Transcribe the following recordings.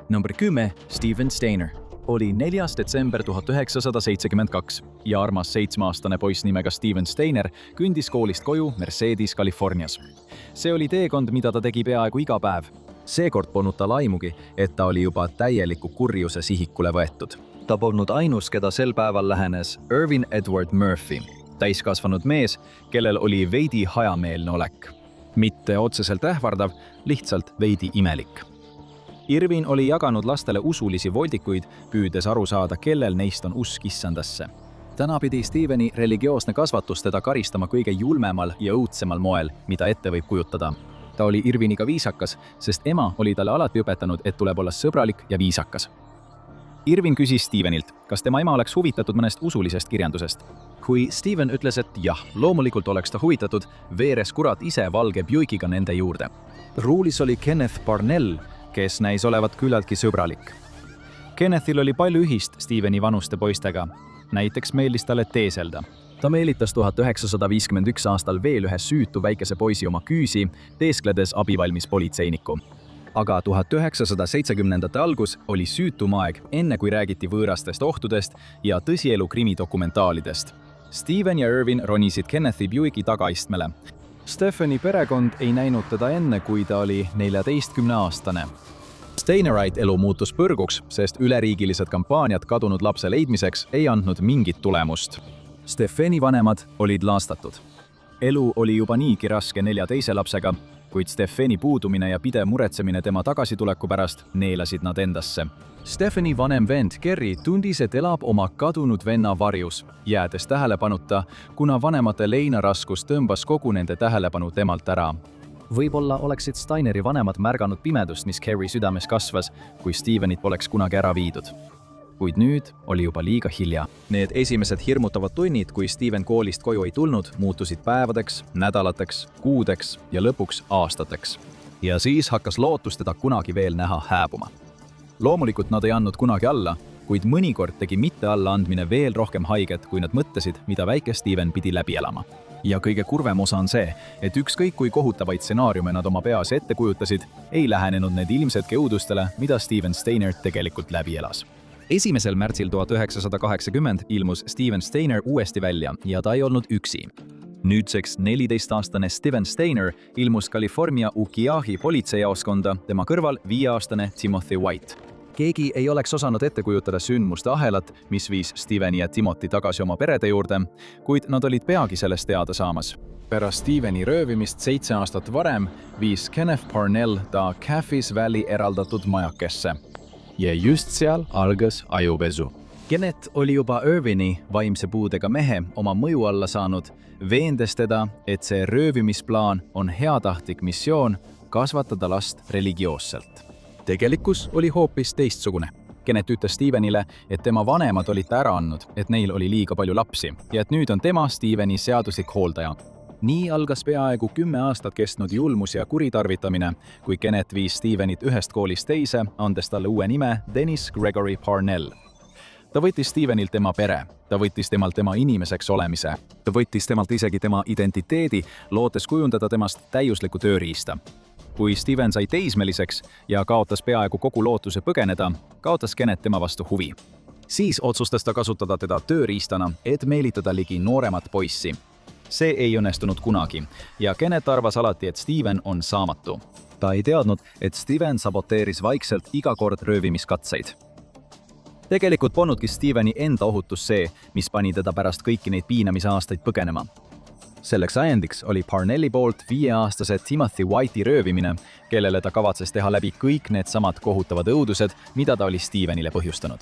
Number 10. Steven Steiner. Oli 4. detsember 1972 ja armas 7-aastane poiss nimega Steven Steiner kõndis koolist koju Mercedis, Californias. See oli teekond, mida ta tegi peaaegu iga päev. Seekord polnud tal aimugi, et ta oli juba täieliku kurjuse sihikule võetud. Ta polnud ainus, keda sel päeval lähenes Irvin Edward Murphy, täiskasvanud mees, kellel oli veidi hajameelne olek. Mitte otseselt ähvardav, lihtsalt veidi imelik. Irvin oli jaganud lastele usulisi voldikuid, püüdes aru saada, kellel neist on usk issandasse. Täna pidi Steveni religioosne kasvatus teda karistama kõige julmemal ja õudsemal moel, mida ette võib kujutada. Ta oli Irviniga viisakas, sest ema oli talle alati õpetanud, et tuleb olla sõbralik ja viisakas. Irvin küsis Stevenilt, kas tema ema oleks huvitatud mõnest usulisest kirjandusest. Kui Steven ütles, et jah, loomulikult oleks ta huvitatud, veeres kurat ise valge Buickiga nende juurde. Ruulis oli Kenneth Parnell, kes näis olevat küllaltki sõbralik. Kennethil oli palju ühist Steveni vanuste poistega. Näiteks meeldis talle teeselda. Ta meelitas 1951 aastal veel ühe süütu väikese poisi oma küüsi, teeskledes abivalmis politseiniku. Aga 1970ndate algus oli süütum aeg, enne kui räägiti võõrastest ohtudest ja tõsielu krimidokumentaalidest. Steven ja Irvin ronisid Kennethi Buicki tagaistmele. Stepheni perekond ei näinud teda enne, kui ta oli 14-aastane. Steinerite elu muutus põrguks, sest üleriigilised kampaaniad kadunud lapse leidmiseks ei andnud mingit tulemust. Stepheni vanemad olid laastatud. Elu oli juba niigi raske 4 teise lapsega, kuid Stepheni puudumine ja pidev muretsemine tema tagasituleku pärast neelasid nad endasse. Stepheni vanem vend Kerry tundis, et elab oma kadunud venna varjus, jäädes tähelepanuta, kuna vanemate leinaraskus tõmbas kogu nende tähelepanu temalt ära. Võib-olla oleksid Steineri vanemad märganud pimedust, mis Kerry südames kasvas, kui Stevenit poleks kunagi ära viidud. Kuid nüüd oli juba liiga hilja. Need esimesed hirmutavad tunnid, kui Steven koolist koju ei tulnud, muutusid päevadeks, nädalateks, kuudeks ja lõpuks aastateks. Ja siis hakkas lootus teda kunagi veel näha hääbuma. Loomulikult nad ei andnud kunagi alla, kuid mõnikord tegi mitte allaandmine veel rohkem haiget, kui nad mõtlesid, mida väike Steven pidi läbi elama. Ja kõige kurvem osa on see, et ükskõik kui kohutavaid stsenaariume nad oma peas ette kujutasid, ei lähenenud need ilmselt õudustele, mida Steven Steiner tegelikult läbi elas. 1. märtsil 1980 ilmus Steven Steiner uuesti välja ja ta ei olnud üksi. Nüüdseks 14-aastane Steven Steiner ilmus California Ukiahi politseijaoskonda, tema kõrval 5-aastane Timothy White. Keegi ei oleks osanud ette kujutada sündmuste ahelat, mis viis Steveni ja Timothy tagasi oma perede juurde, kuid nad olid peagi sellest teada saamas. Pärast Steveni röövimist 7 aastat varem viis Kenneth Parnell ta Caffeys Valley eraldatud majakesse. Ja just seal algas ajupesu. Kenneth oli juba Irvini, vaimse puudega mehe, oma mõju alla saanud, veendes teda, et see röövimisplaan on heatahtlik missioon kasvatada last religioosselt. Tegelikkus oli hoopis teistsugune. Kenneth ütles Stevenile, et tema vanemad olid ta ära andnud, et neil oli liiga palju lapsi ja et nüüd on tema Steveni seaduslik hooldaja. Nii algas peaaegu 10 aastat kestnud julmus ja kuritarvitamine, kui Kenneth viis Stevenit ühest koolist teise, andes talle uue nime Dennis Gregory Parnell. Ta võttis Stevenilt tema pere, ta võttis temalt tema inimeseks olemise, ta võttis temalt isegi tema identiteedi, lootes kujundada temast täiuslikku tööriista. Kui Steven sai teismeliseks ja kaotas peaaegu kogu lootuse põgeneda, kaotas Kenneth tema vastu huvi. Siis otsustas ta kasutada teda tööriistana, et meelitada ligi nooremat poissi. See ei õnnestunud kunagi ja Kenneth arvas alati, et Steven on saamatu. Ta ei teadnud, et Steven saboteeris vaikselt iga kord röövimiskatseid. Tegelikult polnudki Steveni enda ohutus see, mis pani teda pärast kõiki neid piinamise aastaid põgenema. Selleks ajendiks oli Parnelli poolt 5-aastase Timothy White'i röövimine, kellele ta kavatses teha läbi kõik need samad kohutavad õudused, mida ta oli Stevenile põhjustanud.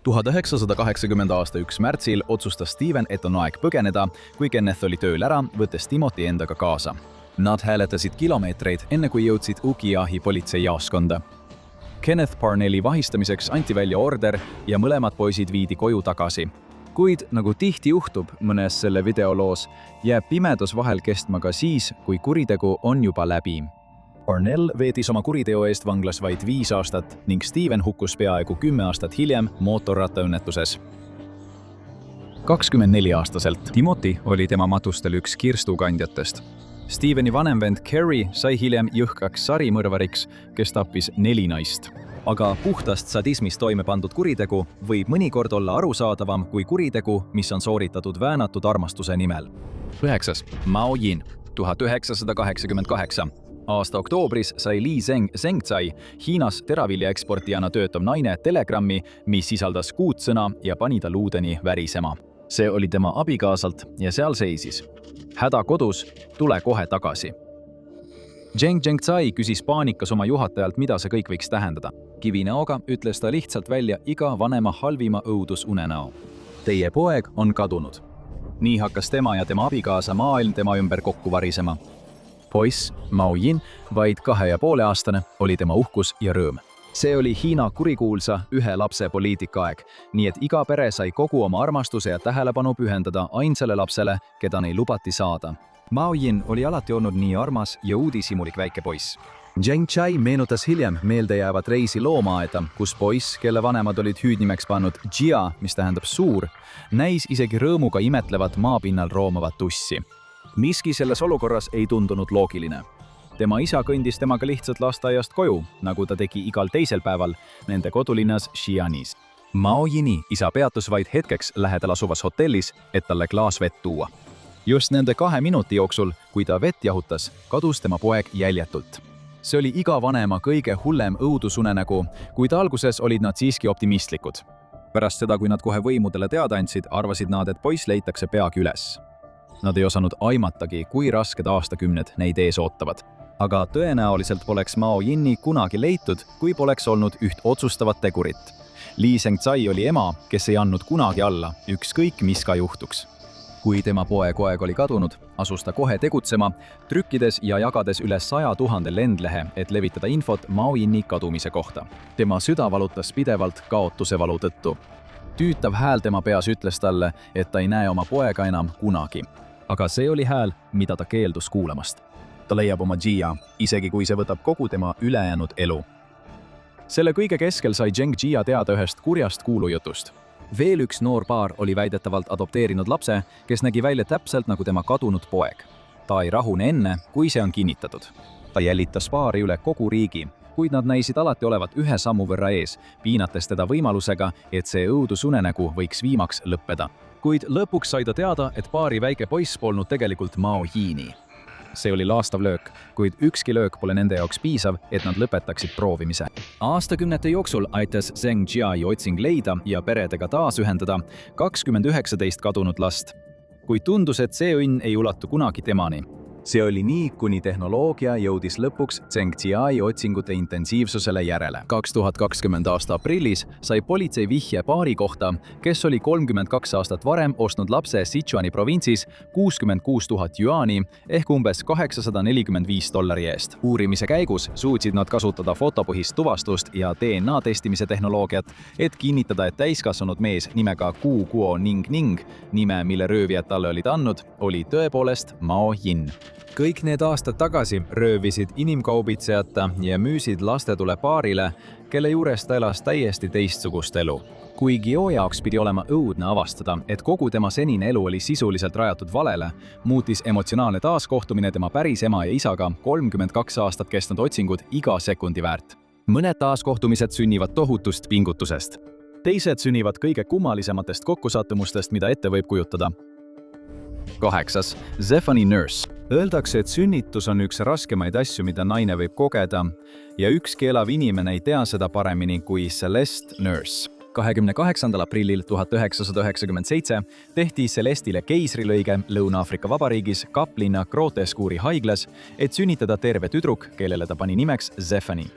1980. aasta 1. märtsil otsustas Steven, et on aeg põgeneda, kui Kenneth oli tööl ära, võttes Timothy endaga kaasa. Nad hääletasid kilomeetreid, enne kui jõudsid Ukiahi politseijaoskonda. Kenneth Parnelli vahistamiseks anti välja order ja mõlemad poisid viidi koju tagasi. Kuid nagu tihti juhtub mõnes selle videoloos, jääb pimedus vahel kestma ka siis, kui kuritegu on juba läbi. Parnell veetis oma kuriteo eest vanglas vaid 5 aastat ning Steven hukkus peaaegu 10 aastat hiljem mootorrattaõnnetuses. 24-aastaselt Timothy oli tema matustel üks kirstukandjatest. Steveni vanem vend Kerry sai hiljem jõhkraks sarimõrvariks, kes tappis 4 naist. Aga puhtast sadismist toime pandud kuritegu võib mõnikord olla arusaadavam kui kuritegu, mis on sooritatud väänatud armastuse nimel. 9. Mao Jin, 1988. Aasta oktoobris sai Li Zhengzai, Hiinas teraviljaeksportijana töötav naine telegrammi, mis sisaldas 6 sõna ja pani ta luudeni värisema. See oli tema abikaasalt ja seal seisis: häda kodus, tule kohe tagasi. Zhengzai küsis paanikas oma juhatajalt, mida see kõik võiks tähendada. Kivinäoga ütles ta lihtsalt välja iga vanema halvima õudusunenäo. Teie poeg on kadunud. Nii hakkas tema ja tema abikaasa maailm tema ümber kokku varisema. Poiss, Mao Jin, vaid 2,5-aastane, oli tema uhkus ja rõõm. See oli Hiina kurikuulsa ühe lapse poliitikaaeg, nii et iga pere sai kogu oma armastuse ja tähelepanu pühendada ainsale lapsele, keda neil lubati saada. Mao Jin oli alati olnud nii armas ja uudishimulik väike poiss. Zhengzai meenutas hiljem meeldejäävat reisi loomaaeda, kus poiss, kelle vanemad olid hüüdnimeks pannud Jia, mis tähendab suur, näis isegi rõõmuga imetlevat maapinnal roomavat tussi. Miski selles olukorras ei tundunud loogiline. Tema isa kõndis temaga lihtsalt lasteaiast koju, nagu ta tegi igal teisel päeval nende kodulinnas Xianis. Mao Jini isa peatus vaid hetkeks lähedal asuvas hotellis, et talle klaas vett tuua. Just nende 2 minuti jooksul, kui ta vett jahutas, kadus tema poeg jäljetult. See oli iga vanema kõige hullem õudusunenägu, kuid alguses olid nad siiski optimistlikud. Pärast seda, kui nad kohe võimudele teada andsid, arvasid nad, et poiss leitakse peagi üles. Nad ei osanud aimatagi, kui rasked aastakümned neid ees ootavad. Aga tõenäoliselt poleks Mao Jini kunagi leitud, kui poleks olnud üht otsustavat tegurit. Li Zhengzai oli ema, kes ei andnud kunagi alla, ükskõik mis ka juhtuks. Kui tema poeg oli kadunud, asus ta kohe tegutsema, trükkides ja jagades üle 100 000 lendlehe, et levitada infot Mao Jini kadumise kohta. Tema süda valutas pidevalt kaotuse valu tõttu. Tüütav hääl tema peas ütles talle, et ta ei näe oma poega enam kunagi. Aga see oli hääl, mida ta keeldus kuulamast. Ta leiab oma Jia, isegi kui see võtab kogu tema ülejäänud elu. Selle kõige keskel sai Zhengzai teada ühest kurjast kuulujutust. Veel üks noor paar oli väidetavalt adopteerinud lapse, kes nägi välja täpselt nagu tema kadunud poeg. Ta ei rahune enne, kui see on kinnitatud. Ta jälitas paari üle kogu riigi, kuid nad näisid alati olevat 1 sammu võrra ees, piinates teda võimalusega, et see õudusunenägu võiks viimaks lõppeda. Kuid lõpuks sai ta teada, et paari väike poiss polnud tegelikult Mao Jini. See oli laastav löök, kuid ükski löök pole nende jaoks piisav, et nad lõpetaksid proovimise. Aastakümnete jooksul aitas Zhengzai otsing leida ja peredega taas ühendada 29 kadunud last. Kuid tundus, et see õnn ei ulatu kunagi temani. See oli nii, kuni tehnoloogia jõudis lõpuks Zhengzai otsingute intensiivsusele järele. 2020 aasta aprillis sai politsei vihje paari kohta, kes oli 32 aastat varem ostnud lapse Sichuani provintsis 66 000 juaani ehk umbes $845 eest. Uurimise käigus suutsid nad kasutada fotopõhist tuvastust ja DNA testimise tehnoloogiat, et kinnitada, et täiskasvanud mees nimega Gu Guo Ning Ning, nime, mille röövijad talle olid andnud, oli tõepoolest Mao Jin. Kõik need aastad tagasi röövisid inimkaubitsejata ja müüsid lastetule paarile, kelle juures ta elas täiesti teistsugust elu. Kui Gio jaoks pidi olema õudne avastada, et kogu tema senine elu oli sisuliselt rajatud valele, muutis emotsionaalne taaskohtumine tema päris ema ja isaga 32 aastat kestnud otsingud iga sekundi väärt. Mõned taaskohtumised sünnivad tohutust pingutusest. Teised sünnivad kõige kummalisematest kokkusattumustest, mida ette võib kujutada. 8. Zephanie Nurse. Öeldakse, et sünnitus on üks raskemaid asju, mida naine võib kogeda, ja ükski elav inimene ei tea seda paremini kui Celeste Nurse. 28. aprillil 1997 tehti Celestile keisrilõige Lõuna-Aafrika Vabariigis Kaplinna Grotescuuri haiglas, et sünnitada terve tüdruk, kellele ta pani nimeks Zephanie.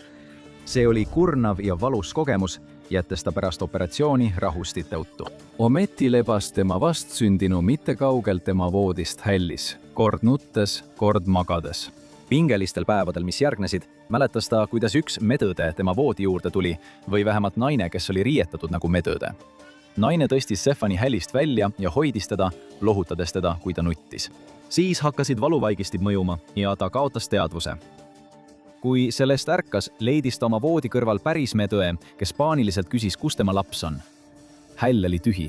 See oli kurnav ja valus kogemus, jättes ta pärast operatsiooni rahustit tõutu. Ometi lebas tema vastsündinu mitte kaugelt tema voodist hällis, kord nuttes, kord magades. Pingelistel päevadel, mis järgnesid, mäletas ta, kuidas üks medõde tema voodi juurde tuli või vähemalt naine, kes oli riietatud nagu medõde. Naine tõstis Zephanie hällist välja ja hoidis teda, lohutades teda, kui ta nuttis. Siis hakkasid valuvaigistid mõjuma ja ta kaotas teadvuse. Kui sellest ärkas, leidis ta oma voodi kõrval päris medõe, kes paaniliselt küsis, kus tema laps on. Häll oli tühi.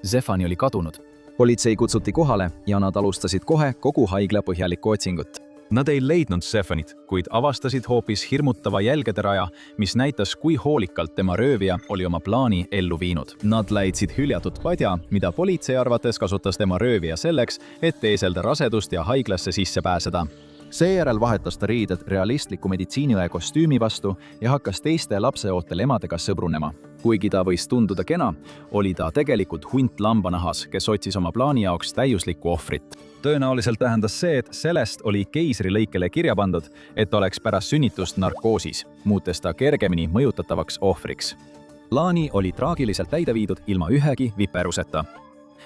Zephanie oli kadunud. Politsei kutsuti kohale ja nad alustasid kohe kogu haigla põhjalikku otsingut. Nad ei leidnud Stephanit, kuid avastasid hoopis hirmutava jälgede raja, mis näitas, kui hoolikalt tema röövija oli oma plaani ellu viinud. Nad leidsid hüljatud padja, mida politsei arvates kasutas tema röövija selleks, et teeselda rasedust ja haiglasse sisse pääseda. Seejärel vahetas ta riided realistliku meditsiiniõe kostüümi vastu ja hakkas teiste lapseootel emadega sõbrunema. Kuigi ta võis tunduda kena, oli ta tegelikult hunt lambanahas, kes otsis oma plaani jaoks täiuslikku ohvrit. Tõenäoliselt tähendas see, et Celeste oli keisrilõikele kirja pandud, et oleks pärast sünnitust narkoosis, muutes ta kergemini mõjutatavaks ohvriks. Plaani oli traagiliselt täide viidud ilma ühegi viperuseta.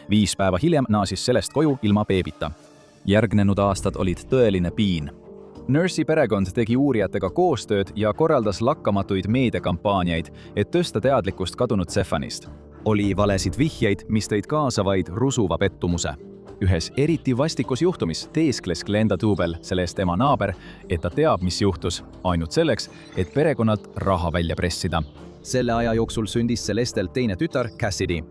5 päeva hiljem naasis Celeste koju ilma beebita. Järgnenud aastad olid tõeline piin. Nurse'i perekond tegi uurijatega koostööd ja korraldas lakkamatuid meediakampaaniaid, et tõsta teadlikkust kadunud Stephanist. Oli valesid vihjeid, mis tõid kaasa vaid rusuva pettumuse. Ühes eriti vastikus juhtumis teeskles Glenda Tubel, Celeste ema naaber, et ta teab, mis juhtus, ainult selleks, et perekonnalt raha välja pressida. Selle aja jooksul sündis Celestel teine tütar, Cassidy.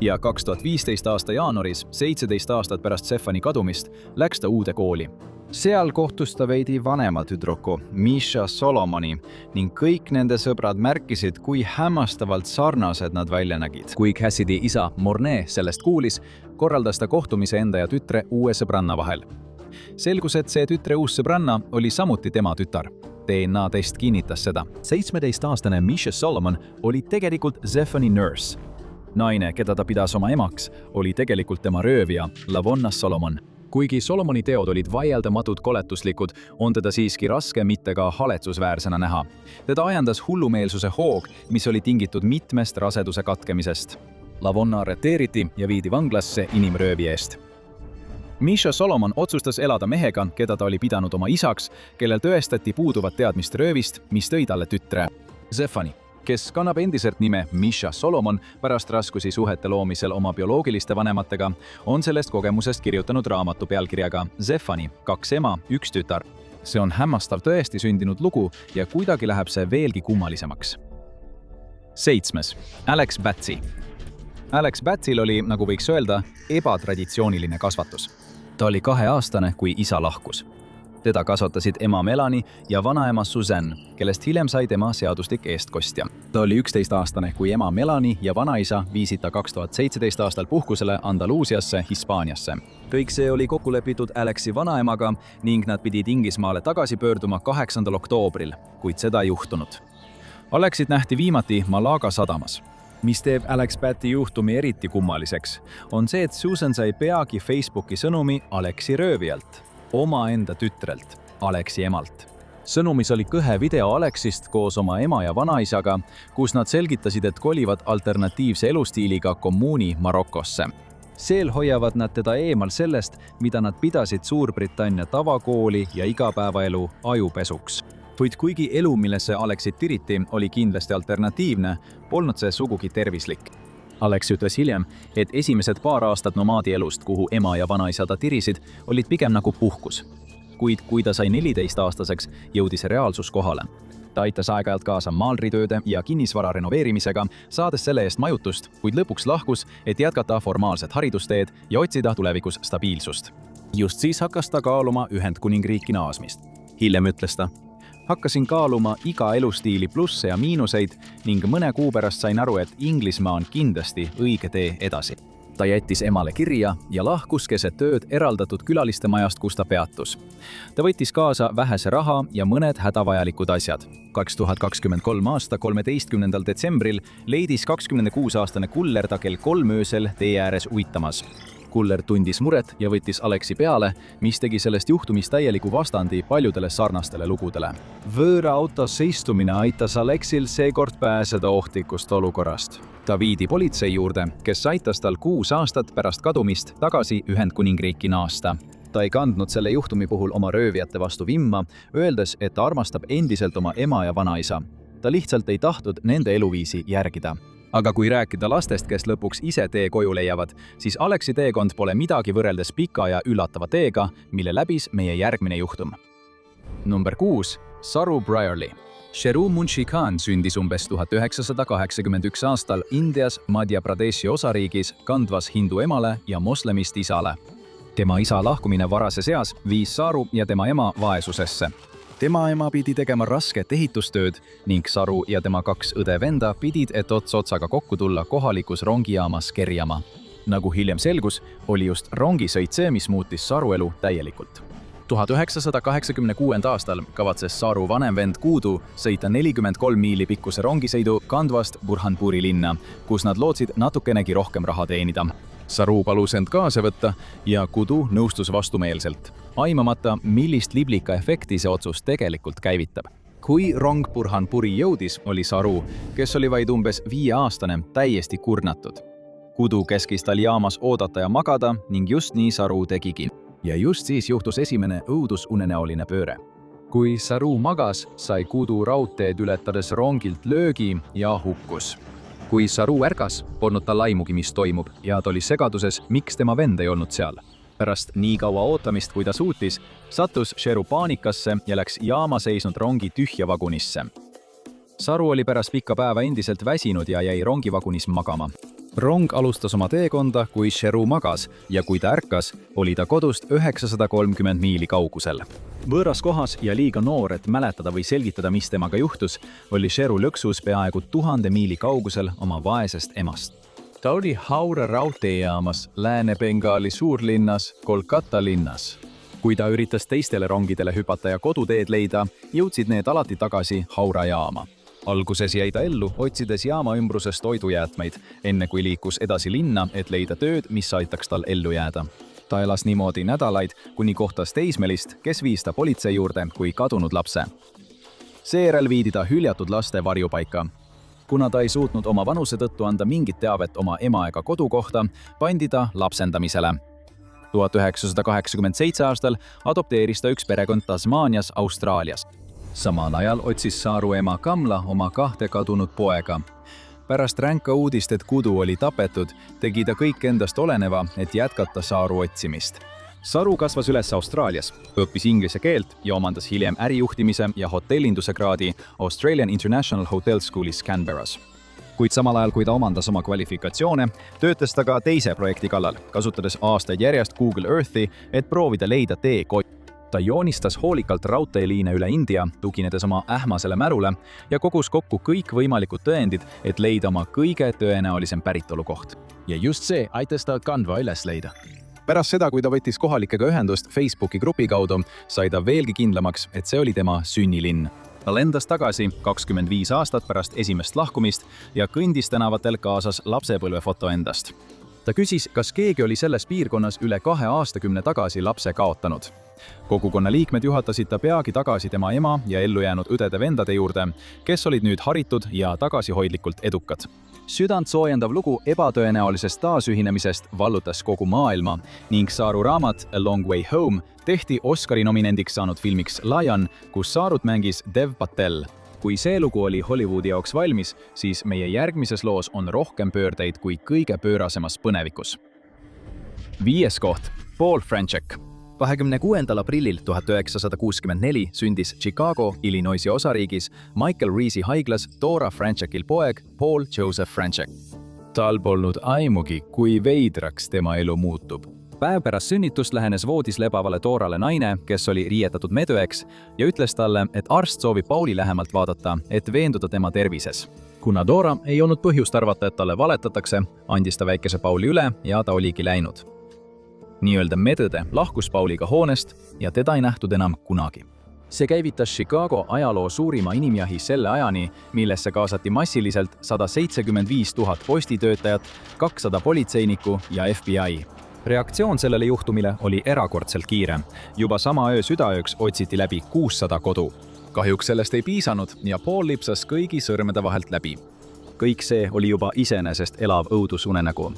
Ja 2015 aasta jaanuaris, 17 aastat pärast Stephani kadumist, läks ta uude kooli. Seal kohtus ta veidi vanema tüdruku, Misha Solomoni, ning kõik nende sõbrad märkisid, kui hämmastavalt sarnased nad välja nägid. Kui Cassidy isa Mornay sellest kuulis, korraldas ta kohtumise enda ja tütre uue sõbranna vahel. Selgus, et see tütre uus sõbranna oli samuti tema tütar. DNA-test kinnitas seda. 17-aastane Misha Solomon oli tegelikult Stephani nurse. Naine, keda ta pidas oma emaks, oli tegelikult tema röövija, Lavonna Solomon. Kuigi Solomoni teod olid vaieldamatult koletuslikud, on teda siiski raske mitte ka haletsusväärsena näha. Teda ajendas hullumeelsuse hoog, mis oli tingitud mitmest raseduse katkemisest. Lavonna arreteeriti ja viidi vanglasse inimröövi eest. Misha Solomon otsustas elada mehega, keda ta oli pidanud oma isaks, kellel tõestati puuduvat teadmist röövist, mis tõi talle tütre, Stephani, kes kannab endiselt nime Misha Solomon pärast raskusi suhete loomisel oma bioloogiliste vanematega, on sellest kogemusest kirjutanud raamatu pealkirjaga Stephani, 2 ema, 1 tütar. See on hämmastav tõesti sündinud lugu ja kuidagi läheb see veelgi kummalisemaks. 7. Alex Batsi. Alex Batsil oli, nagu võiks öelda, ebatraditsiooniline kasvatus. Ta oli 2-aastane, kui isa lahkus. Teda kasvatasid ema Melanie ja vanaema Suzanne, kellest hiljem sai tema seaduslik eestkostja. Ta oli 11-aastane, kui ema Melanie ja vanaisa viisid ta 2017 aastal puhkusele Andaluusiasse, Hispaaniasse. Kõik see oli kokku lepitud Alexi vanaemaga ning nad pidid Inglismaale tagasi pöörduma 8. oktoobril, kuid seda ei juhtunud. Alexit nähti viimati Malaga sadamas. Mis teeb Alex Batti juhtumi eriti kummaliseks, on see, et Susan sai peagi Facebooki sõnumi Alexi röövijalt, omaenda tütrelt, Alexi emalt. Sõnumis oli kõhe video Alexist koos oma ema ja vanaisaga, kus nad selgitasid, et kolivad alternatiivse elustiiliga kommuuni Marokosse. Seel hoiavad nad teda eemal sellest, mida nad pidasid Suurbritannia tavakooli ja igapäevaelu ajupesuks. Kuid kuigi elu, millesse Alexit tiriti, oli kindlasti alternatiivne, polnud see sugugi tervislik. Alex ütles hiljem, et esimesed paar aastat nomaadielust, kuhu ema ja vanaisa ta tirisid, olid pigem nagu puhkus. Kuid kui ta sai 14-aastaseks, jõudis reaalsus kohale. Ta aitas aeg-ajalt kaasa maalritööde ja kinnisvara renoveerimisega, saades selle eest majutust, kuid lõpuks lahkus, et jätkata formaalset haridusteed ja otsida tulevikus stabiilsust. Just siis hakkas ta kaaluma Ühendkuningriiki naasmist. Hiljem ütles ta: hakkasin kaaluma iga elustiili plusse ja miinuseid ning mõne kuu pärast sain aru, et Inglismaa on kindlasti õige tee edasi. Ta jättis emale kirja ja lahkus keset ööd eraldatud külaliste majast, kus ta peatus. Ta võttis kaasa vähese raha ja mõned hädavajalikud asjad. 2023 aasta 13. detsembril leidis 26-aastane kuller ta kell 3 öösel tee ääres uitamas. Kuller tundis muret ja võttis Alexi peale, mis tegi sellest juhtumist täieliku vastandi paljudele sarnastele lugudele. Võõra autosse istumine aitas Alexil seekord pääseda ohtlikust olukorrast. Ta viidi politsei juurde, kes aitas tal 6 aastat pärast kadumist tagasi Ühendkuningriiki naasta. Ta ei kandnud selle juhtumi puhul oma röövijate vastu vimma, öeldes, et ta armastab endiselt oma ema ja vanaisa. Ta lihtsalt ei tahtnud nende eluviisi järgida. Aga kui rääkida lastest, kes lõpuks ise tee koju leiavad, siis Alexi teekond pole midagi võrreldes pika ja üllatava teega, mille läbis meie järgmine juhtum. Number 6. Saru Brierley. Sheru Munshi Khan sündis umbes 1981 aastal Indias Madhya Pradeshi osariigis kandvas hindu emale ja moslemist isale. Tema isa lahkumine varases eas viis Saru ja tema ema vaesusesse. Tema ema pidi tegema rasket ehitustööd ning Saru ja tema 2 õde-venda pidid, et ots otsaga kokku tulla kohalikus rongijaamas kerjama. Nagu hiljem selgus, oli just rongisõit see, mis muutis Saru elu täielikult. 1986. aastal kavatses Saru vanem vend Kudu sõita 43 miili pikkuse rongisõidu Kandvast Burhanpuri linna, kus nad lootsid natukenegi rohkem raha teenida. Saru palus end kaasa võtta ja Kudu nõustus vastumeelselt, aimamata, millist liblika efekti see otsus tegelikult käivitab. Kui rong Burhanpuri jõudis, oli Saru, kes oli vaid umbes 5-aastane, täiesti kurnatud. Kudu keskis tal jaamas oodata ja magada ning just nii Saru tegigi. Ja just siis juhtus esimene õudusunenäoline pööre. Kui Saru magas, sai Kudu raudteed ületades rongilt löögi ja hukkus. Kui Saru ärgas, polnud tal aimugi, mis toimub, ja ta oli segaduses, miks tema vend ei olnud seal. Pärast nii kaua ootamist, kui ta suutis, sattus Sheru paanikasse ja läks jaama seisnud rongi tühja vagunisse. Saru oli pärast pikka päeva endiselt väsinud ja jäi rongivagunis magama. Rong alustas oma teekonda, kui Sheru magas ja kui ta ärkas, oli ta kodust 930 miili kaugusel. Võõras kohas ja liiga noor, et mäletada või selgitada, mis temaga juhtus, oli Sheru lõksus peaaegu 1000 miili kaugusel oma vaesest emast. Ta oli Howrah raudteejaamas Lääne-Bengaali suurlinnas Kolkata linnas. Kui ta üritas teistele rongidele hüpata ja koduteed leida, jõudsid need alati tagasi Howrah jaama. Alguses jäi ta ellu, otsides jaama ümbruses toidujäätmeid, enne kui liikus edasi linna, et leida tööd, mis aitaks tal ellu jääda. Ta elas niimoodi nädalaid, kuni kohtas teismelist, kes viis ta politsei juurde kui kadunud lapse. Seejärel viidi ta hüljatud laste varjupaika. Kuna ta ei suutnud oma vanuse tõttu anda mingit teavet oma ema ega kodu kohta, pandi ta lapsendamisele. 1987 aastal adopteeris ta üks perekond Tasmaanias, Austraalias. Samal ajal otsis Saru ema Kamla oma 2 kadunud poega. Pärast ränka uudist, et Kudu oli tapetud, tegi ta kõik endast oleneva, et jätkata Saru otsimist. Saru kasvas üles Austraalias, õppis inglise keelt ja omandas hiljem ärijuhtimise ja hotellinduse kraadi Australian International Hotel Schoolis Canberras. Kuid samal ajal, kui ta omandas oma kvalifikatsioone, töötas ta ka teise projekti kallal, kasutades aastaid järjest Google Earthi, et proovida leida tee koju. Ta joonistas hoolikalt raudteeliine üle India, tuginedes oma ähmasele mälule ja kogus kokku kõik võimalikud tõendid, et leida oma kõige tõenäolisem päritolukoht. Ja just see aitas ta Kandva üles leida. Pärast seda, kui ta võttis kohalikega ühendust Facebooki grupi kaudu, sai ta veelgi kindlamaks, et see oli tema sünnilinn. Ta lendas tagasi 25 aastat pärast esimest lahkumist ja kõndis tänavatel kaasas lapsepõlvefoto endast. Ta küsis, kas keegi oli selles piirkonnas üle 2 aastakümne tagasi lapse kaotanud. Kogukonna liikmed juhatasid ta peagi tagasi tema ema ja ellujäänud õdede-vendade juurde, kes olid nüüd haritud ja tagasihoidlikult edukad. Südant soojendav lugu ebatõenäolisest taasühinemisest vallutas kogu maailma ning Saru raamat A Long Way Home tehti Oscari nominendiks saanud filmiks Lion, kus Sarut mängis Dev Patel. Kui see lugu oli Hollywoodi jaoks valmis, siis meie järgmises loos on rohkem pöördeid kui kõige pöörasemas põnevikus. 5. koht. Paul Franchek. 26. aprillil 1964 sündis Chicago, Illinoisi osariigis Michael Reese'i haiglas Dora Franchekil poeg Paul Joseph Franchek. Tal polnud aimugi, kui veidraks tema elu muutub. Päev pärast sünnitust lähenes voodis lebavale Dorale naine, kes oli riietatud medõeks ja ütles talle, et arst soovib Pauli lähemalt vaadata, et veenduda tema tervises. Kuna Dora ei olnud põhjust arvata, et talle valetatakse, andis ta väikese Pauli üle ja ta oligi läinud. Nii-öelda medõde lahkus Pauliga hoonest ja teda ei nähtud enam kunagi. See käivitas Chicago ajaloo suurima inimjahi selle ajani, millesse kaasati massiliselt 175 000 postitöötajat, 200 politseinikku ja FBI. Reaktsioon sellele juhtumile oli erakordselt kiire. Juba sama öö südaööks otsiti läbi 600 kodu. Kahjuks sellest ei piisanud ja Paul lipsas kõigi sõrmede vahelt läbi. Kõik see oli juba iseenesest elav õudusunenägu.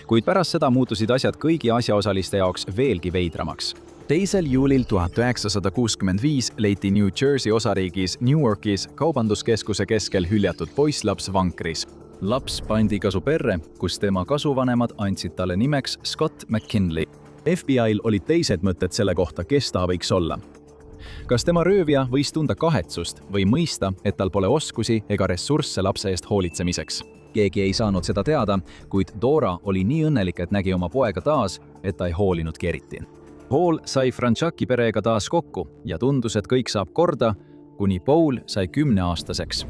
Kuid pärast seda muutusid asjad kõigi asjaosaliste jaoks veelgi veidramaks. 2. juulil 1965 leiti New Jersey osariigis Newarkis kaubanduskeskuse keskel hüljatud poisslaps vankris. Laps pandi kasuperre, kus tema kasuvanemad andsid talle nimeks Scott McKinley. FBI'l olid teised mõtted selle kohta, kes ta võiks olla. Kas tema röövija võis tunda kahetsust või mõista, et tal pole oskusi ega ressursse lapse eest hoolitsemiseks? Keegi ei saanud seda teada, kuid Dora oli nii õnnelik, et nägi oma poega taas, et ta ei hoolinudki eriti. Paul sai Franchaki perega taas kokku ja tundus, et kõik saab korda, kuni Paul sai 10-aastaseks.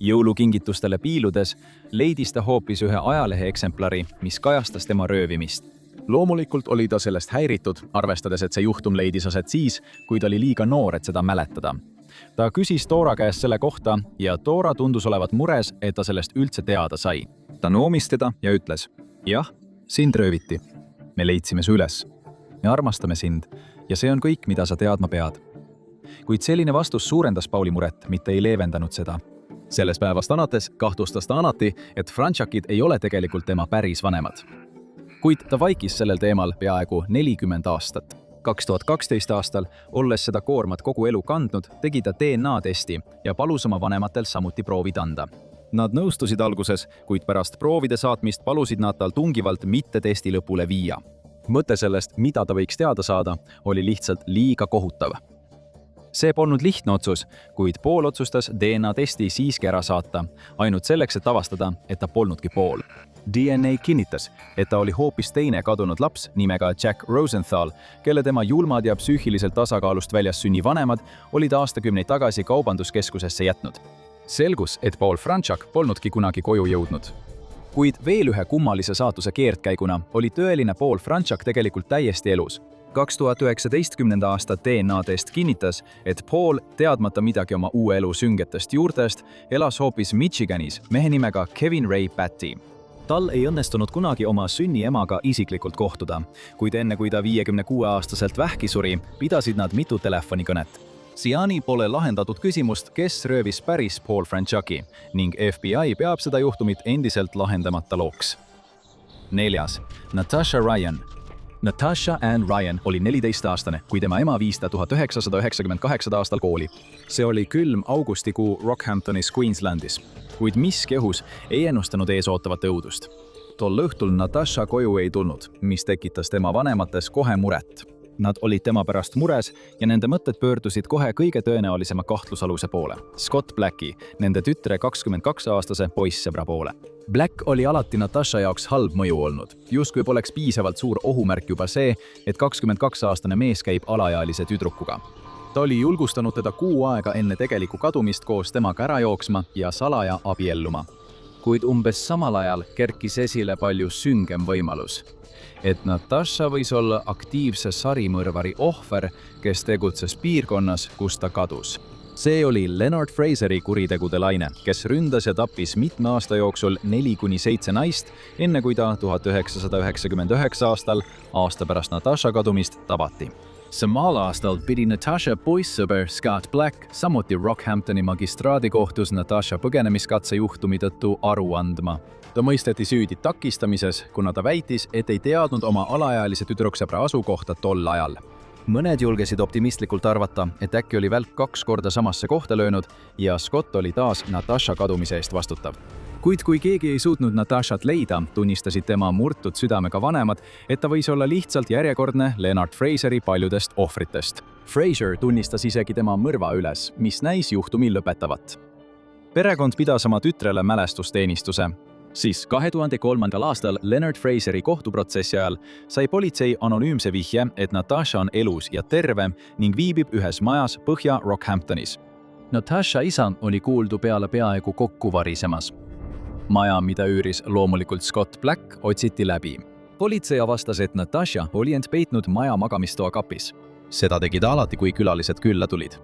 Jõulukingitustele piiludes leidis ta hoopis ühe ajalehe eksemplari, mis kajastas tema röövimist. Loomulikult oli ta sellest häiritud, arvestades, et see juhtum leidis aset siis, kui ta oli liiga noor, et seda mäletada. Ta küsis Dora käest selle kohta ja Dora tundus olevat mures, et ta sellest üldse teada sai. Ta noomis teda ja ütles, jah, sind rööviti. Me leidsime su üles. Me armastame sind ja see on kõik, mida sa teadma pead. Kuid selline vastus suurendas Pauli muret, mitte ei leevendanud seda. Sellest päevast alates kahtlustas ta alati, et Franchakid ei ole tegelikult tema päris vanemad. Kuid ta vaikis sellel teemal peaaegu 40 aastat. 2012 aastal, olles seda koormat kogu elu kandnud, tegi ta DNA-testi ja palus oma vanematel samuti proovid anda. Nad nõustusid alguses, kuid pärast proovide saatmist palusid nad tal tungivalt mitte testi lõpule viia. Mõte sellest, mida ta võiks teada saada, oli lihtsalt liiga kohutav. See polnud lihtne otsus, kuid Paul otsustas DNA-testi siiski ära saata, ainult selleks, et avastada, et ta polnudki Paul. DNA kinnitas, et ta oli hoopis teine kadunud laps nimega Jack Rosenthal, kelle tema julmad ja psüühiliselt tasakaalust väljas sünnivanemad olid aastakümneid tagasi kaubanduskeskusesse jätnud. Selgus, et Paul Franchak polnudki kunagi koju jõudnud. Kuid veel ühe kummalise saatuse keerdkäiguna oli tõeline Paul Franchak tegelikult täiesti elus. 2019. aasta DNA-test kinnitas, et Paul, teadmata midagi oma uue elu süngetest juurtest, elas hoopis Michiganis mehe nimega Kevin Ray Batty. Tal ei õnnestunud kunagi oma sünniemaga isiklikult kohtuda, kuid enne kui ta 56-aastaselt vähki suri, pidasid nad mitu telefonikõnet. Siiani pole lahendatud küsimust, kes röövis päris Paul Franchaki ning FBI peab seda juhtumit endiselt lahendamata looks. 4. Natasha Ryan. Natasha Ann Ryan oli 14-aastane, kui tema ema viis ta 1998 aastal kooli. See oli külm augustikuu Rockhamptonis, Queenslandis, kuid miski õhus ei ennustanud eesootavat õudust. Tol õhtul Natasha koju ei tulnud, mis tekitas tema vanemates kohe muret. Nad olid tema pärast mures ja nende mõtted pöördusid kohe kõige tõenäolisema kahtlusaluse poole, Scott Blacki, nende tütre 22-aastase poissõbra poole. Black oli alati Natasha jaoks halb mõju olnud, justkui poleks piisavalt suur ohumärk juba see, et 22-aastane mees käib alaealise tüdrukuga. Ta oli julgustanud teda kuu aega enne tegelikku kadumist koos temaga ära jooksma ja salaja abielluma. Kuid umbes samal ajal kerkis esile palju süngem võimalus, et Natasha võis olla aktiivse sarimõrvari ohver, kes tegutses piirkonnas, kus ta kadus. See oli Leonard Fraseri kuritegude laine, kes ründas ja tappis mitme aasta jooksul 4-7 naist, enne kui ta 1999 aastal, aasta pärast Natasha kadumist, tabati. Samal aastal pidi Natasha poissõber Scott Black samuti Rockhamptoni magistraadikohtus Natasha põgenemiskatse juhtumi tõttu aru andma. Ta mõisteti süüdi takistamises, kuna ta väitis, et ei teadnud oma alaealise tüdruksõbra asukohta tol ajal. Mõned julgesid optimistlikult arvata, et äkki oli välk 2 korda samasse kohta löönud ja Scott oli taas Natasha kadumise eest vastutav. Kuid kui keegi ei suutnud Natashat leida, tunnistasid tema murtud südamega vanemad, et ta võis olla lihtsalt järjekordne Leonard Fraseri paljudest ohvritest. Fraser tunnistas isegi tema mõrva üles, mis näis juhtumi lõpetavat. Perekond pidas oma tütrele mälestusteenistuse. Siis 2003. aastal Leonard Fraseri kohtuprotsessi ajal sai politsei anonüümse vihje, et Natasha on elus ja terve ning viibib ühes majas Põhja Rockhamptonis. Natasha isa oli kuuldu peale peaaegu kokku varisemas. Maja, mida üüris loomulikult Scott Black, otsiti läbi. Politsei avastas, et Natasha oli end peitnud maja magamistoa kapis. Seda tegi ta alati, kui külalised külla tulid.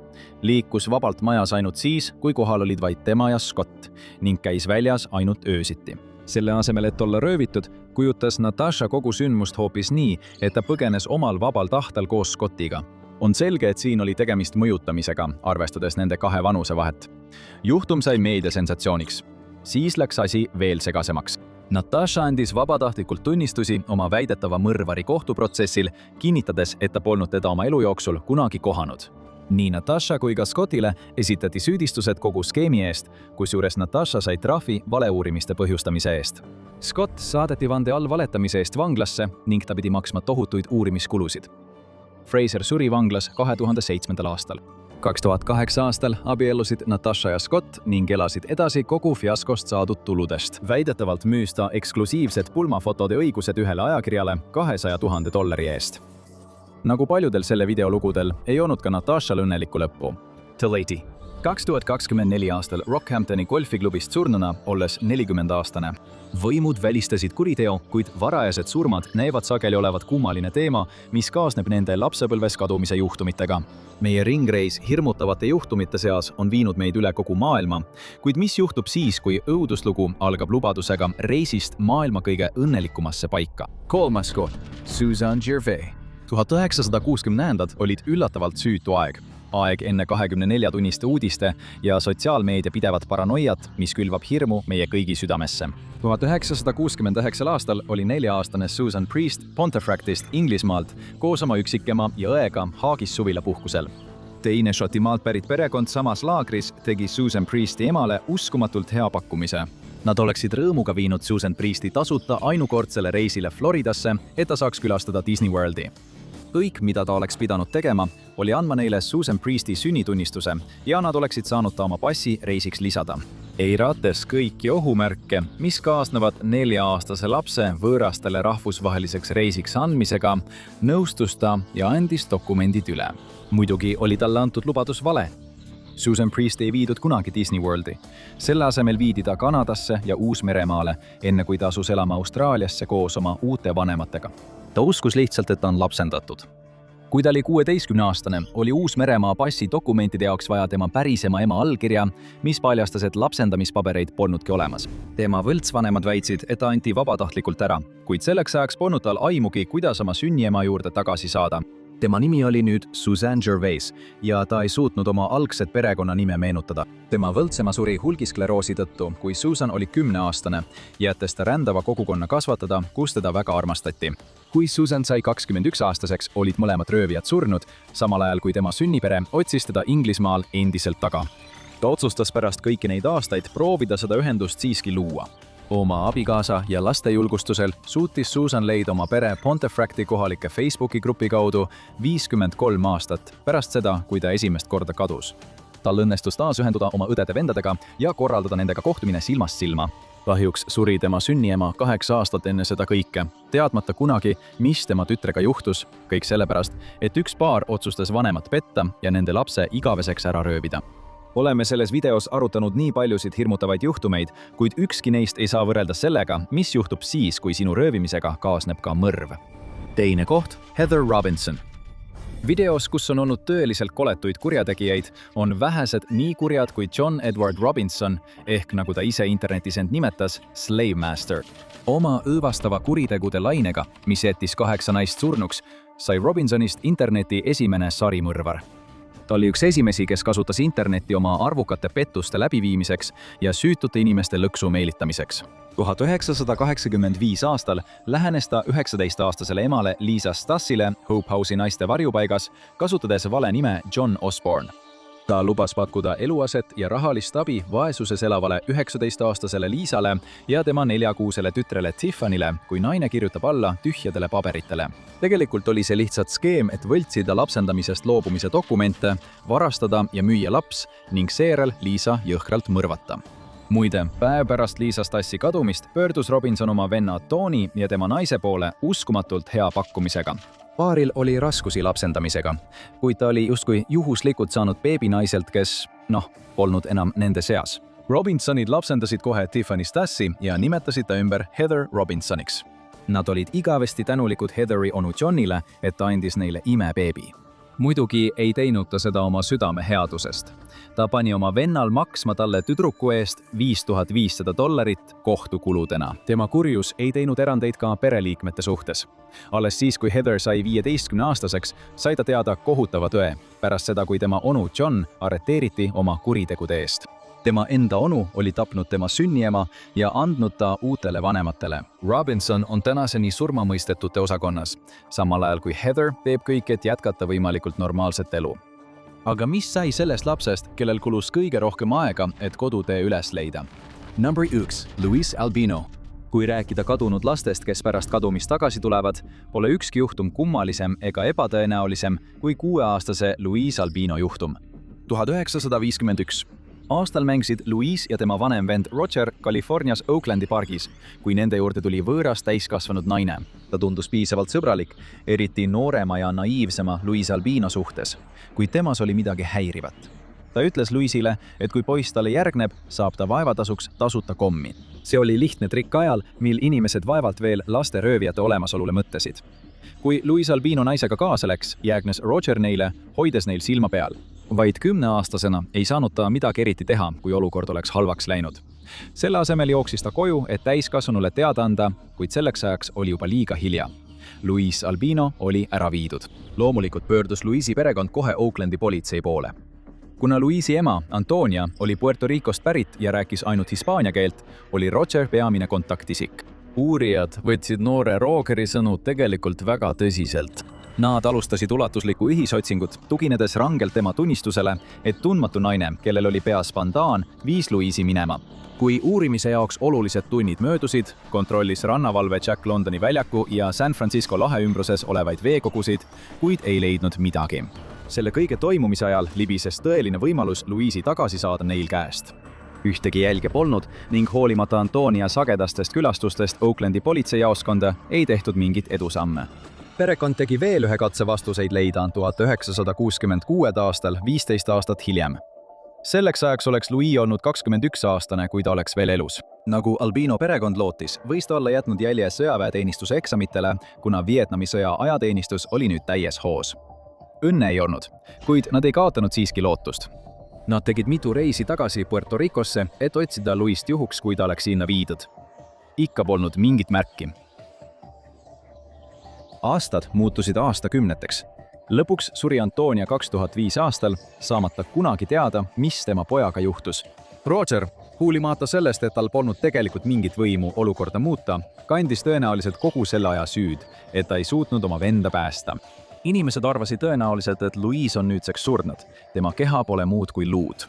Liikus vabalt majas ainult siis, kui kohal olid vaid tema ja Scott ning käis väljas ainult öösiti. Selle asemel, et olla röövitud, kujutas Natasha kogu sündmust hoopis nii, et ta põgenes omal vabal tahtel koos Scottiga. On selge, et siin oli tegemist mõjutamisega, arvestades nende 2 vanusevahet. Juhtum sai meediasensatsiooniks. Siis läks asi veel segasemaks. Natasha andis vabatahtlikult tunnistusi oma väidetava mõrvari kohtuprotsessil, kinnitades, et ta polnud teda oma elu jooksul kunagi kohanud. Nii Natasha kui ka Scottile esitati süüdistused kogu skeemi eest, kusjuures Natasha sai trahvi valeuurimiste põhjustamise eest. Scott saadeti vande all valetamise eest vanglasse ning ta pidi maksma tohutuid uurimiskulusid. Fraser suri vanglas 2007. aastal. 2008 aastal abiellusid Natasha ja Scott ning elasid edasi kogu fiaskost saadud tuludest. Väidetavalt müüs ta eksklusiivsed pulmafotode õigused ühele ajakirjale $200,000 eest. Nagu paljudel selle videolugudel, ei olnud ka Natashal õnnelikku lõppu. Talati. 2024 aastal Rockhamptoni golfiklubist surnuna, olles 40-aastane. Võimud välistasid kuriteo, kuid varajased surmad näivad sageli olevat kummaline teema, mis kaasneb nende lapsepõlves kadumise juhtumitega. Meie ringreis hirmutavate juhtumite seas on viinud meid üle kogu maailma, kuid mis juhtub siis, kui õuduslugu algab lubadusega reisist maailma kõige õnnelikumasse paika? Kolmas koht. Susan Gervais. 1960-ndad olid üllatavalt süütu aeg. Aeg enne 24-tunniste uudiste ja sotsiaalmeedia pidevat paranoiat, mis külvab hirmu meie kõigi südamesse. 1969 aastal oli 4-aastane Susan Priest Pontefractist Inglismaalt koos oma üksikema ja õega Haagis suvilapuhkusel. Teine Šotimaalt pärit perekond samas laagris tegi Susan Priesti emale uskumatult hea pakkumise. Nad oleksid rõõmuga viinud Susan Priesti tasuta ainukordsele reisile Floridasse, et ta saaks külastada Disney Worldi. Kõik, mida ta oleks pidanud tegema, oli andma neile Susan Priesti sünnitunnistuse ja nad oleksid saanud ta oma passi reisiks lisada. Eirates kõiki ohumärke, mis kaasnevad 4-aastase lapse võõrastele rahvusvaheliseks reisiks andmisega, nõustus ta ja andis dokumendid üle. Muidugi oli talle antud lubadus vale. Susan Priest ei viidud kunagi Disney Worldi. Selle asemel viidi ta Kanadasse ja Uus-Meremaale, enne kui ta asus elama Austraaliasse koos oma uute vanematega. Ta uskus lihtsalt, et ta on lapsendatud. Kui ta oli 16-aastane, oli Uus-Meremaa passi dokumentide jaoks vaja tema pärisema ema allkirja, mis paljastas, et lapsendamispabereid polnudki olemas. Tema võltsvanemad väitsid, et ta anti vabatahtlikult ära, kuid selleks ajaks polnud tal aimugi, kuidas oma sünniema juurde tagasi saada. Tema nimi oli nüüd Susan Gervais ja ta ei suutnud oma algset perekonnanime meenutada. Tema võltsema suri hulgiskleroosi tõttu, kui Susan oli 10-aastane, jättes ta rändava kogukonna kasvatada, kus teda väga armastati. Kui Susan sai 21-aastaseks, olid mõlemad röövijad surnud, samal ajal kui tema sünnipere otsis teda Inglismaal endiselt taga. Ta otsustas pärast kõiki neid aastaid proovida seda ühendust siiski luua. Oma abikaasa ja laste julgustusel suutis Susan leida oma pere Pontefracti kohalike Facebooki grupi kaudu 53 aastat pärast seda, kui ta esimest korda kadus. Tal õnnestus taas ühenduda oma õdede-vendadega ja korraldada nendega kohtumine silmast silma. Kahjuks suri tema sünniema 8 aastat enne seda kõike, teadmata kunagi, mis tema tütrega juhtus, kõik sellepärast, et üks paar otsustas vanemat petta ja nende lapse igaveseks ära röövida. Oleme selles videos arutanud nii paljusid hirmutavaid juhtumeid, kuid ükski neist ei saa võrrelda sellega, mis juhtub siis, kui sinu röövimisega kaasneb ka mõrv. Teine koht, Heather Robinson. Videos, kus on olnud tõeliselt koletuid kurjategijaid, on vähesed nii kurjad kui John Edward Robinson, ehk nagu ta ise internetis end nimetas, Slave Master. Oma õõvastava kuritegude lainega, mis jättis 8 naist surnuks, sai Robinsonist interneti esimene sarimõrvar. Ta oli üks esimesi, kes kasutas internetti oma arvukate pettuste läbiviimiseks ja süütute inimeste lõksu meelitamiseks. 1985 aastal lähenes ta 19-aastasele emale Lisa Stassile Hope House'i naiste varjupaigas, kasutades vale nime John Osborne. Ta lubas pakkuda eluaset ja rahalist abi vaesuses elavale 19-aastasele Liisale ja tema 4-kuusele tütrele Tiffanyle, kui naine kirjutab alla tühjadele paberitele. Tegelikult oli see lihtsalt skeem, et võltsida lapsendamisest loobumise dokumente, varastada ja müüa laps ning seejärel Liisa jõhkralt mõrvata. Muide, päev pärast Lisa Stassi kadumist pöördus Robinson oma venna Tony ja tema naise poole uskumatult hea pakkumisega. Paaril oli raskusi lapsendamisega, kuid ta oli justkui juhuslikult saanud beebinaiselt, kes, polnud enam nende seas. Robinsonid lapsendasid kohe Tiffany Stassi ja nimetasid ta ümber Heather Robinsoniks. Nad olid igavesti tänulikud Heatheri onu Johnile, et ta andis neile imebeebi. Muidugi ei teinud ta seda oma südame headusest. Ta pani oma vennal maksma talle tüdruku eest $5500 kohtukuludena. Tema kurjus ei teinud erandeid ka pereliikmete suhtes. Alles siis, kui Heather sai 15-aastaseks, sai ta teada kohutava tõe, pärast seda, kui tema onu John arreteeriti oma kuritegude eest. Tema enda onu oli tapnud tema sünniema ja andnud ta uutele vanematele. Robinson on tänaseni surmamõistetute osakonnas, samal ajal kui Heather teeb kõik, et jätkata võimalikult normaalset elu. Aga mis sai sellest lapsest, kellel kulus kõige rohkem aega, et kodutee üles leida? Number 1. Luis Albino. Kui rääkida kadunud lastest, kes pärast kadumist tagasi tulevad, pole ükski juhtum kummalisem ega ebatõenäolisem kui 6-aastase Luis Albino juhtum. 1951. Aastal mängisid Louise ja tema vanem vend Roger Californias Oaklandi pargis, kui nende juurde tuli võõras täiskasvanud naine. Ta tundus piisavalt sõbralik, eriti noorema ja naiivsema Louise Albino suhtes, kuid temas oli midagi häirivat. Ta ütles Louise'ile, et kui poiss talle järgneb, saab ta vaevatasuks tasuta kommi. See oli lihtne trikk ajal, mil inimesed vaevalt veel lasteröövijate olemasolule mõtlesid. Kui Louise Albino naisega kaasa läks, jäägnes Roger neile, hoides neil silma peal. Vaid 10-aastasena ei saanud ta midagi eriti teha, kui olukord oleks halvaks läinud. Selle asemel jooksis ta koju, et täiskasvanule teada anda, kuid selleks ajaks oli juba liiga hilja. Louise Albino oli ära viidud. Loomulikult pöördus Louise'i perekond kohe Oaklandi politsei poole. Kuna Louise'i ema, Antonia, oli Puerto Ricost pärit ja rääkis ainult hispaania keelt, oli Roger peamine kontaktisik. Uurijad võtsid noore Rogeri sõnu tegelikult väga tõsiselt. Nad alustasid ulatuslikku ühisotsingut, tuginedes rangelt tema tunnistusele, et tundmatu naine, kellel oli peas bandaan, viis Louise'i minema. Kui uurimise jaoks olulised tunnid möödusid, kontrollis rannavalve Jack Londoni väljaku ja San Francisco lahe ümbruses olevaid veekogusid, kuid ei leidnud midagi. Selle kõige toimumise ajal libises tõeline võimalus Louise'i tagasi saada neil käest. Ühtegi jälge polnud ning hoolimata Antonia sagedastest külastustest Oaklandi politseijaoskonda ei tehtud mingit edusamme. Perekond tegi veel ühe katse vastuseid leida 1966. aastal, 15 aastat hiljem. Selleks ajaks oleks Louis olnud 21-aastane, kui ta oleks veel elus. Nagu Albino perekond lootis, võis ta olla jätnud jälje sõjaväeteenistuse eksamitele, kuna Vietnami sõja ajateenistus oli nüüd täies hoos. Õnne ei olnud, kuid nad ei kaotanud siiski lootust. Nad tegid mitu reisi tagasi Puerto Ricosse, et otsida Louis't juhuks, kui ta oleks sinna viidud. Ikka polnud mingit märki. Aastad muutusid aastakümneteks. Lõpuks suri Antonia 2005 aastal, saamata kunagi teada, mis tema pojaga juhtus. Roger, hoolimata sellest, et tal polnud tegelikult mingit võimu olukorda muuta, kandis tõenäoliselt kogu selle aja süüd, et ta ei suutnud oma venda päästa. Inimesed arvasid tõenäoliselt, et Louise on nüüdseks surnud. Tema keha pole muud kui luud.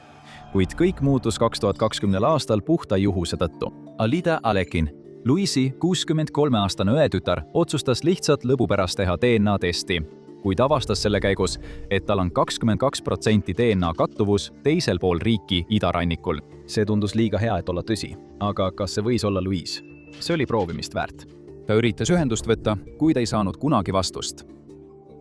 Kuid kõik muutus 2020. aastal puhta juhuse tõttu. Alida Alekin, Louise'i 63-aastane õetütar, otsustas lihtsalt lõbu pärast teha DNA-testi, kuid avastas selle käigus, et tal on 22% DNA kattuvus teisel pool riiki idarannikul. See tundus liiga hea, et olla tõsi. Aga kas see võis olla Louise? See oli proovimist väärt. Ta üritas ühendust võtta, kuid ei saanud kunagi vastust.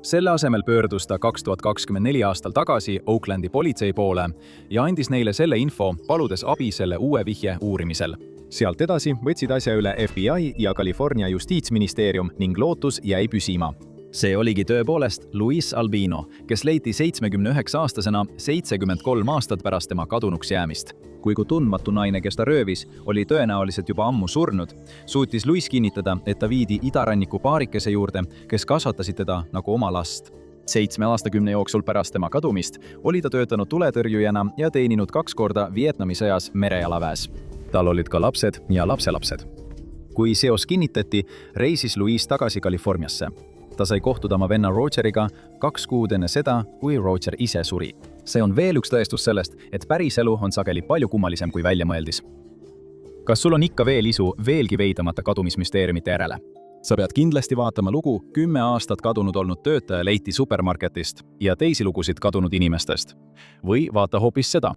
Selle asemel pöördus ta 2024 aastal tagasi Oaklandi politsei poole ja andis neile selle info, paludes abi selle uue vihje uurimisel. Sealt edasi võtsid asja üle FBI ja California justiitsministeerium ning lootus jäi püsima. See oligi tõepoolest Louise Albino, kes leiti 79-aastasena 73 aastat pärast tema kadunuks jäämist. Kui tundmatu naine, kes ta röövis, oli tõenäoliselt juba ammu surnud, suutis Louise kinnitada, et ta viidi idaranniku paarikese juurde, kes kasvatasid teda nagu oma last. 7 aastakümne jooksul pärast tema kadumist oli ta töötanud tuletõrjujana ja teeninud 2 korda Vietnami sõjas merejalaväes. Tal olid ka lapsed ja lapselapsed. Kui seos kinnitati, reisis Louise tagasi Californiasse. Ta sai kohtuda oma venna Rogeriga 2 kuud enne seda, kui Roger ise suri. See on veel üks tõestus sellest, et päriselu on sageli palju kummalisem kui väljamõeldis. Kas sul on ikka veel isu veelgi veidamata kadumismüsteeriumite järele? Sa pead kindlasti vaatama lugu 10 aastat kadunud olnud töötaja leiti supermarketist ja teisi lugusid kadunud inimestest. Või vaata hoopis seda.